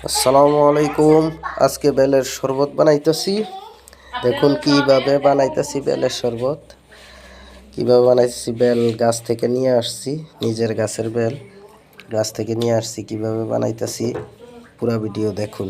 আসসালামু আলাইকুম। আজকে বেলের শরবত বানাইতেছি। দেখুন কিভাবে বানাইতেছি বেলের শরবত। কিভাবে বানাইতেছি, বেল গাছ থেকে নিয়ে আসছি, নিজের গাছের বেল গাছ থেকে নিয়ে আসছি। কিভাবে বানাইতেছি পুরো ভিডিও দেখুন।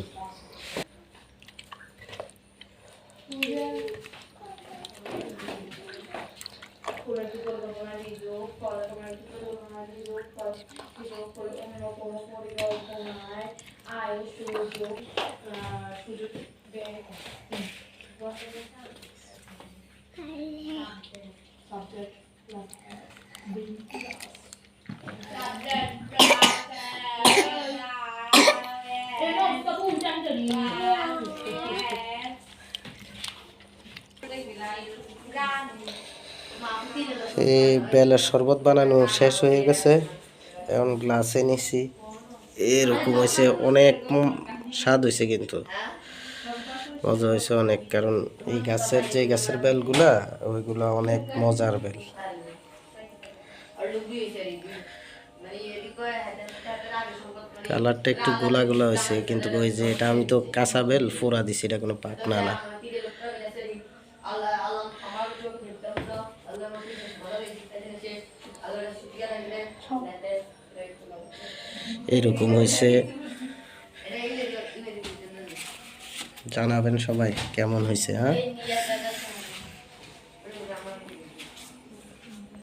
এই বেলের শরবত বানানো শেষ হয়ে গেছে, এখন গ্লাসে নিছি। এরকম হয়েছে, অনেক স্বাদ হয়েছে, কিন্তু মজা হয়েছে অনেক। কারণ এই গাছের বেলগুলা ওইগুলা অনেক মজার বেল। কালারটা একটু গোলা গোলা হয়েছে, কিন্তু ওই যে এটা আমি তো কাঁচা বেল ফোড়া দিছি, এটা কোনো পাকনা না। এইরকম হয়েছে, জানাবেন সবাই কেমন হয়েছে। হ্যাঁ।